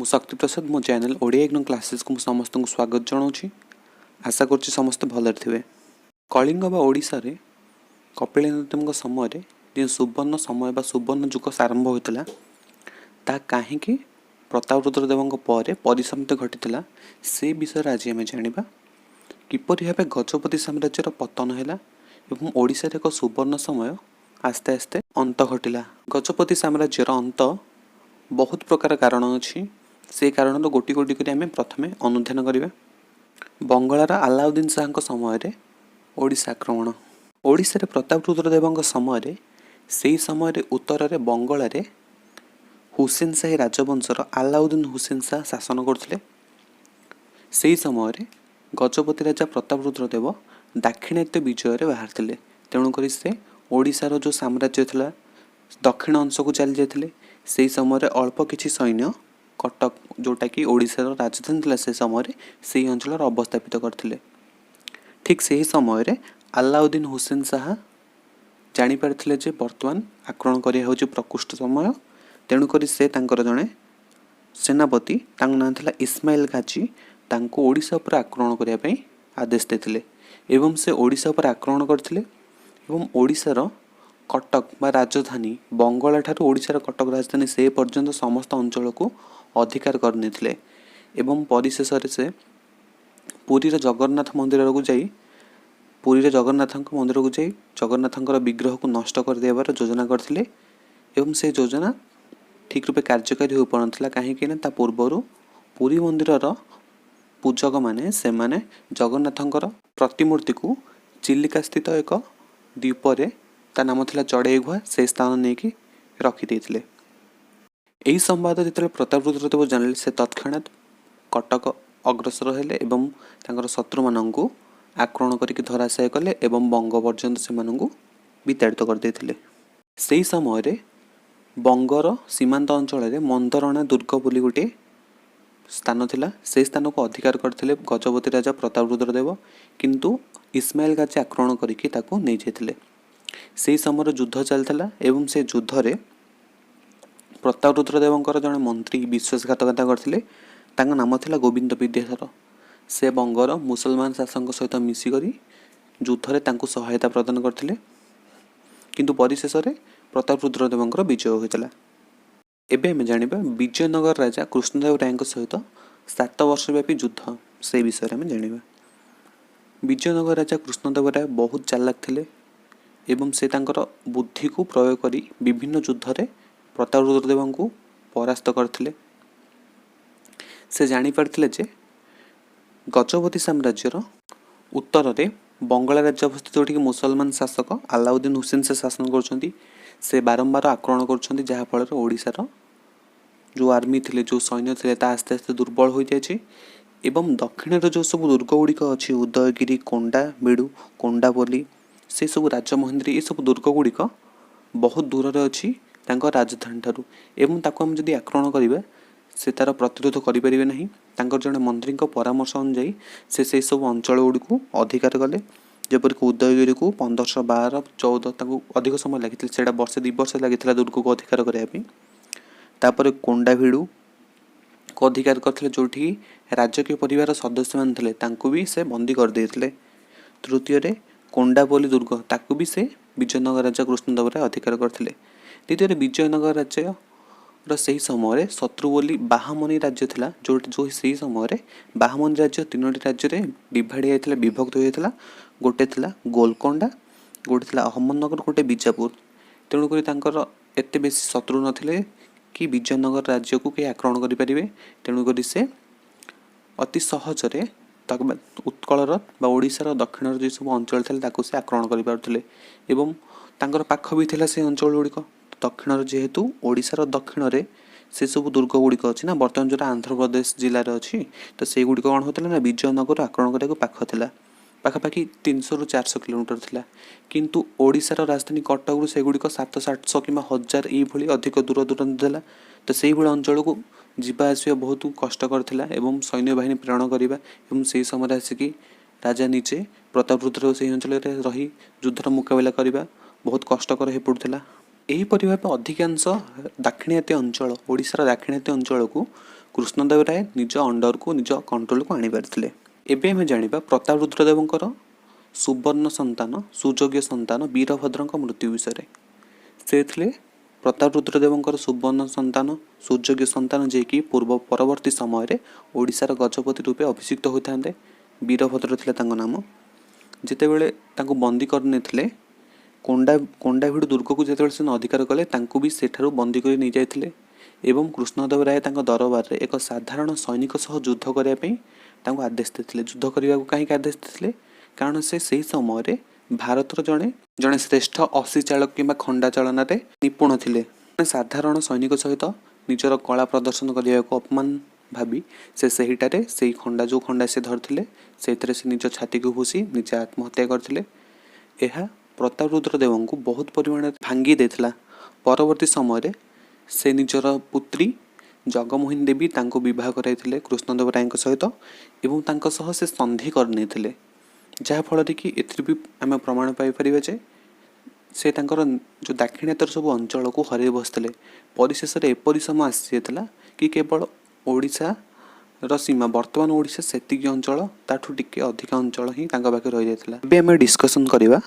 मु saktiprasad मो channel Odia exam classes को समस्त को स्वागत जनाऊँ। आशा करुच्ची समस्त भल थे। कलिंग बा ओडिशा रे कपिलेन्द्र समय जो सुवर्ण समय बा सुवर्ण जुग आरंभ होता ता कहीं प्रतापरुद्र देव पर परिसमाप्ति घटी से विषय आज आम जाना किपरि भाव गजपति साम्राज्यर पतन है और ओडिशा रे एक सुवर्ण समय आस्ते आस्ते अंत घटिला। गजपति साम्राज्यर अंत बहुत प्रकार कारण अच्छी से कारण गोटी गोटी कर आम प्रथमे अनुध्यान करवा। बंगार अलाउद्दीन शाह समय ओडिशा आक्रमण ओडिशा रे प्रतापरुद्र देव समय से समय उत्तर में बंगाल रे हुसैन शाही राजवंशर अलाउद्दीन हुसैन शाह शासन करते। से समय गजपति राजा प्रतापरुद्र देव दाक्षिणात्य विजय बाहर थे। तेणुक से ओडिशार जो साम्राज्य था दक्षिण अंश को चली जाते। से समय अल्प किछि सैन्य कटक जोटा कि ओडिशार राजधानी था से समय से अंचल अवस्थापित करते। ठीक से ही समय अलाउद्दीन हुसैन शाह जानीपारे जे बर्तमान आक्रमण करिया होछि प्रकृष्ट समय। तेणुक से जड़े सेनापति ना था इस्माइल गाजी तांको ओडिशा पर आक्रमण करने आदेश देते एवं से ओडिशा पर आक्रमण करते एवं ओडिशार कटक बा राजधानी बंगाल ठारू ओडिशार कटक राजधानी से पर्यंत समस्त अंचल को अधिकार करने एवं परिशेष से पुरी जगन्नाथ मंदिर को जाई पुरी जगन्नाथ मंदिर को जाई जगन्नाथ विग्रह को नष्ट कर देवार योजना करथिले एवं से योजना ठीक रूपे कार्यकारी हो पारनथिला कहीं पूर्वर पुरी मंदिर पूजक माने से माने जगन्नाथंकर प्रतिमूर्ति को चिलिका स्थित एक द्वीपर ता नाम था चढ़ई गुहा से स्थान नहीं कि रखिदे। यही संवाद जो प्रतापरुद्र देव जान से तत्क्षणात कटक अग्रसर हेले एवं तांकर शत्रु मानू आक्रमण करके धराशाय कले एवं बंग पर्यंत से विताड़ित करदे। से समय बंगर सीमांत अंचल मंदरणा दुर्ग बोली गोटे स्थान थिला से स्थान को अधिकार करते गजपति राजा प्रतापरुद्र देव किंतु इस्माइल गाजी आक्रमण करके ताको नहीं जाते। से समय युद्ध चलता एवं से युद्ध रे प्रतापरुद्र देवंकर जड़े मंत्री विश्वासघातकता करते नाम था गोविंद विद्याधर। से बंगर मुसलमान शासक सहित मिसिक युद्ध रे तांको सहायता प्रदान करते किंतु परिशेष प्रतापरुद्र देवंकर विजय होता। एबे हमें जानिबा विजयनगर राजा कृष्णदेव राय सहित 7 वर्ष व्यापी युद्ध से विषय में जानिबा। विजयनगर राजा कृष्णदेव राय बहुत चालाक थिले एवं से तांकर बुद्धि को प्रयोग करी विभिन्न युद्ध रे प्रतापरुद्र देव को परास्त करथिले। से जानी पारथिले जे गजपति साम्राज्यर उत्तर में बंगाल राज्य अवस्थित जोठी मुसलमान शासक अलाउद्दीन हुसैन से शासन करछंती। से बारंबार आक्रमण करछंती जहा फल ओडिशार जो आर्मी थिले जो सैन्य थिले ता आस्ते आस्ते दुर्बल हो जायछि एवं दक्षिण जो सब दुर्ग गुड़िक अच्छी उदयगिरी कोंडा बेड़ू कोंडापल्ली से सब राजमहेंद्री ये सब दुर्ग गुड़िक बहुत दूर रे अच्छी राजधानी ठारू एवं ताको हम जदि आक्रमण करिबा से तार प्रतिरोध करि परिबे नहीं। तांकर जने मंत्री परामर्श अनुसार से सब अंचल गुड़ी अधिकार कले जेपरिक उदयगिरी को 1512-14 अधिक समय लगी से वर्षे 2 वर्ष लगी दुर्ग को अधिकार करने। तापर कोंडाभिड़ू को अधिकार करते जोठी राजकीय परिवार सदस्य मान थे भी से बंदी कर देते। तृतीय कोंडापल्ली दुर्ग ताकू भी से विजयनगर राजा कृष्णदेव राय अधिकार करते। द्वितीय विजयनगर राज्य से समय शत्रु बोली बाहामनी राज्य थिला जो से समय बाहामनी राज्य 3टी राज्य रे डिवाइड होता विभक्त होता। गोटे थिला गोलकोंडा गोटे थिला अहमदनगर गोटे बीजापुर। तेणुक एत बेसी शत्रु नथिले कि विजयनगर राज्य को कहीं आक्रमण करें। तेणुक से अति सहजरे उत्कलर ओडिशार दक्षिण जो सब अंचल था से आक्रमण करें एवं तांकर पाख भी थिला से अंचल गुड़िक दक्षिण जेहेतु ओडिशार दक्षिण रे से सब दुर्ग गुड़िक अच्छी ना बर्तमान जो आंध्र प्रदेश जिले अच्छी तो से गुड़िक कौन होता ना विजयनगर आक्रमण करने पाख था पाखापाखि 300 ରୁ 400 किलोमीटर थिला किंतु ओडिशार राजधानी कटक से गुड़िक 700-800 कि 1000 ये अधिक दूर दूरांत था। तो से अंचल को जीवा आसवा बहुत कष्टकर थिला एवं सैन्य बाहिनी प्रेरण करवा एवं से समय आसिकी राजा निजे प्रतापरुद्र से अंचल रही युद्धर मुकाबला करने बहुत कष्टकर हो पड़ुला। यहीपरि भाव अधिकांश दाक्षिणात्य अंचल ओडिशार दाक्षिणात्य अंचल को कृष्णदेव राय निज अंडर को निज कंट्रोल को आनी पारिथिले। एबे हम जानिबा प्रताप रुद्रदेवंकर सुवर्ण संतान सुयोग्य संतान वीरभद्रଙ୍କ मृत्यु विषय से थिले प्रताप रुद्रदेवंकर सुवर्ण संतान सुयोग्य संतान जे कि पूर्व परवर्ती समय रे ओडिशार गजपति रूपे अभिषिक्त होइथांदे। वीरभद्र थिले तांको नाम। जेतेबेले तांको बंदी करनेथिले कोंडाभिडु दुर्ग को जेतेबेले से अधिकार कले तांको भी सेठारु बंदी करि नै जायथिले एवं कृष्णदेव राय तांको दरबार रे एक साधारण सैनिक सह युद्ध करिया पई तांको आदेश देथिले। युद्ध करिया को काहे आदेश देथिले कारण से सही समय रे भारतर जड़े जड़े श्रेष्ठ असी चालक कि खंडा चालन निपुण थिले। साधारण सैनिक सहित निजर कला प्रदर्शन करने को अपमान भावी से सहीटारे से खंडा जो खंडा से धरथिले से निज छाती को भूसी निजे आत्महत्या करथिले। यह प्रताप रुद्रदेव को बहुत परिमाण भांगी देथिला। परवर्ती समय से निजर पुत्री जगमोहिनी देवी तांको विवाह कराइथिले कृष्णदेव राय सहित एवं तांको सह से संधि करनेथिले जहाँ फल कि एथि भी आम प्रमाण पाइपर जे से तांकर जो दाक्षिणात्यर सब अंचल को हर बसते परिशेष एपरी समय आसी कि केवल ओडिशा सीमा वर्तमान ओडिशा सेतिकी अंचल ताठू टिके अधिक अंचल ही तांका पाखे रही जाइथिला। एबे आम डिस्कसन करिबा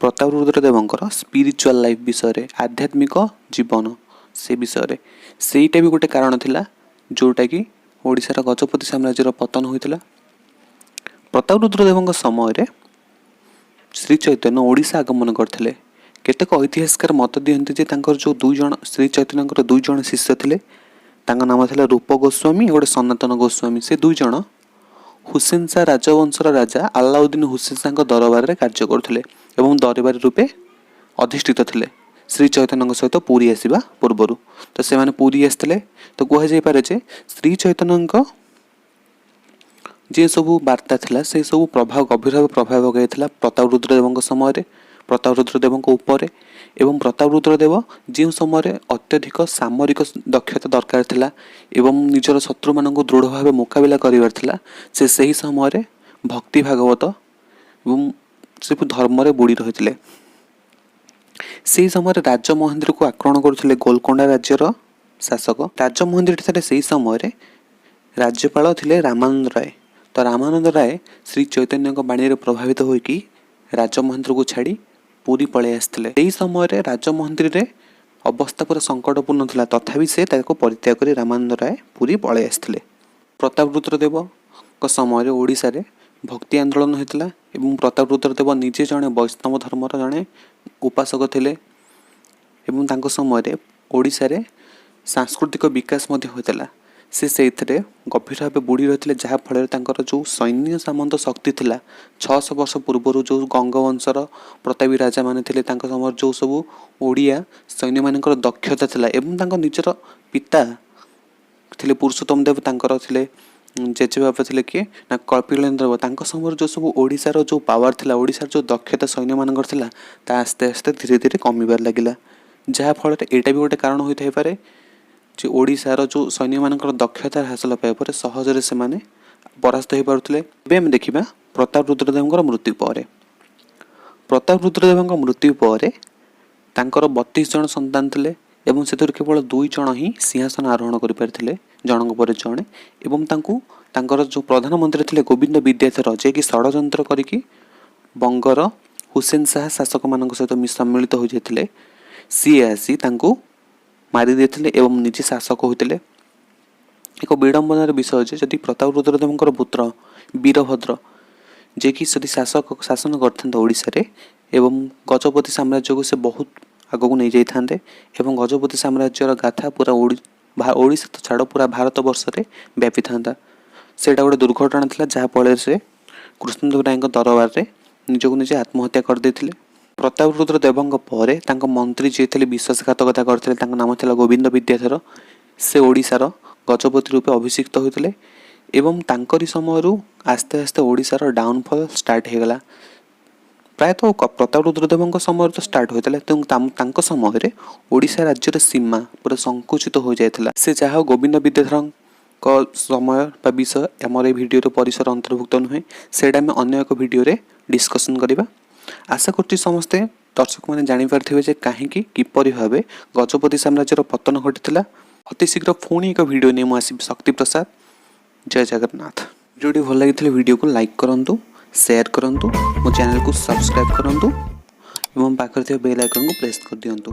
प्रताप रुद्रदेवंकर स्पिरिचुअल लाइफ विषय आध्यात्मिक जीवन से विषय सेटा भी गोटे कारण थिला जोटा कि ओडिशार गजपति साम्राज्यर पतन होइतिला। प्रताप रुद्रदेव समय श्री चैतन्य ओडिशा आगमन करथिले। केतेक ऐतिहासिक मत दियंती जे तांकर जो दुई जण श्री चैतन्यकर दुई जण शिष्य थिले तांका नाम थिला रूप गोस्वामी और सनातन गोस्वामी। से दुई जण हुसैन शाह राजवंशर राजा अलाउद्दीन हुसैन शाह दरबार रे कार्य करथिले एवं दरबारी रूपे अधिष्ठित थिले श्री चैतन्य सहित पुरी आसीबा पूर्वरु। तो से माने पुरी आस्थिले तो कह जाय पारे जे श्री चैतन्य जे सबू वार्ता थिला से सबू प्रभाव गभीर भाव प्रभाव पकाइथिला प्रताप रुद्रदेव समय प्रताप रुद्रदेव उपर एवं प्रताप रुद्रदेव जो समय अत्यधिक सामरिक दक्षता दरकार थिला एवं निजर शत्रु मान दृढ़ भाव मुकाबिला करिवार थिला से सही समय भक्ति भागवत एवं से धर्म रे बुड़ी रहिथिले। से समय राजमहेंद्र को आक्रमण करथिले गोलकोंडा राज्यर शासक राजमहेंद्र ठारे से समय राज्यपाल थिले रामानंद राय। तो रामानंद राय श्री चैतन्य बाणी रे प्रभावित होइकी राजमहेंद्र को छाड़ी पुरी पळे आस्थिले। एही समय राजमहेंद्र रे अवस्था पूरा संकटपूर्ण थिला तथापि से ताको परित्याग करी रामानंद राय पुरी पळे आस्थिले। प्रताप रुद्रदेव को समय ओडिशा रे भक्ति आंदोलन होइतिला एवं प्रताप रुद्रदेव निजे जणे वैष्णव धर्मर जणे उपासक थिले एवं तांको समय ओडिशा रे सांस्कृतिक विकास मध्य होइतिला। से गभीर भाव बुड़ी रही जहाँ फल जो सैन्य सामंत शक्ति थिला 600 वर्ष पूर्व जो गंगवंशर प्रतापी राजा माने थिले तांको समय जो सब ओडिया सैन्य मानकर दक्षता थिला एवं तांको निजर पिता थिले पुरुषोत्तम देव तांकर थिले जेजे बाबा थिले किए ना कपिलेंद्र तांको समय जो सब ओडिशार जो पावर थिला ओडिशार जो दक्षता सैन्य मानकर थिला ता आस्ते आस्ते धीरे धीरे कमिबार लागिला जहाँ फल एटा भी गोटे कारण होई थाई पारे जे ओडिशार जो सैन्य मानकर दक्षता हासिल पाइपर सहजरे से माने परास्त हो पारुथिले। एबे हम देखिबा प्रताप रुद्रदेवंकर मृत्यु पर प्रताप रुद्रदेवंकर मृत्यु पर तांकर 32 जन संतान थिले एवं से केवल 2 जन ही सिंहासन आरोहण करि पारथिले जनक पर जणे एवं तांकर जो प्रधानमंत्री थिले गोविंद विद्याधर जे कि षडयंत्र करिकी बंगर हुसैन शाह शासक मानक सहित सम्मिलित हो जाइथिले सी आसी तांको मारी देथिले एवं निजे शासक होइतिले। एक विडंबनार विषय जे जदि प्रताप रुद्रदेवंकर पुत्र वीरभद्र जे कि सदी शासक शासन करथांते ओडिसा रे एवं गजपति साम्राज्य को से बहुत आगो को नहीं जाई थांते एवं गजपति साम्राज्यर गाथा पूरा ओडिसा तो छाड़ पूरा भारत वर्ष रे व्यापी थांता। सेटा गोटे दुर्घटना थिला जहाँ फल से कृष्णदेव राय दरबार रे निजको निजे आत्महत्या कर देथिले। प्रताप रुद्रदेवंक परे तांको मंत्री जे थिले विश्वासघातकता करथिले तांको नाम थिला गोविंद विद्याधर। से ओडिशार गजपति रूपे अभिषिक्त होइतिले एवं तांकरी समयरु आस्ते आस्ते ओडिशार डाउनफॉल स्टार्ट हो गला। प्रायतः प्रताप रुद्रदेवंक समय तो स्टार्ट होइतिला तांको समय रे ओडिशा राज्यर सीमा पूरा संकुचित हो जायतिला। से चाह गोविंद विद्याधर को समय बा विषय हमर ए वीडियो रे परिसर अंतर्भुक्त नुहे सेडा में अन्य एक वीडियो रे डिस्कशन करिबा। आशा करछि समस्ते दर्शक माने जानि पारथिबे जे काहे कि किपरि भाबे गजपति साम्राज्यर पतन घटिथिला अति शीघ्र पुणी एक वीडियो नहीं मुझे शक्तिप्रसाद। जय जगन्नाथ। वीडियो भल लगी वीडियो को लाइक करूँ, शेयर करूँ, मो चैनल को सब्सक्राइब करूँ और पाखर बेल आइकन को प्रेस कर दिंतु।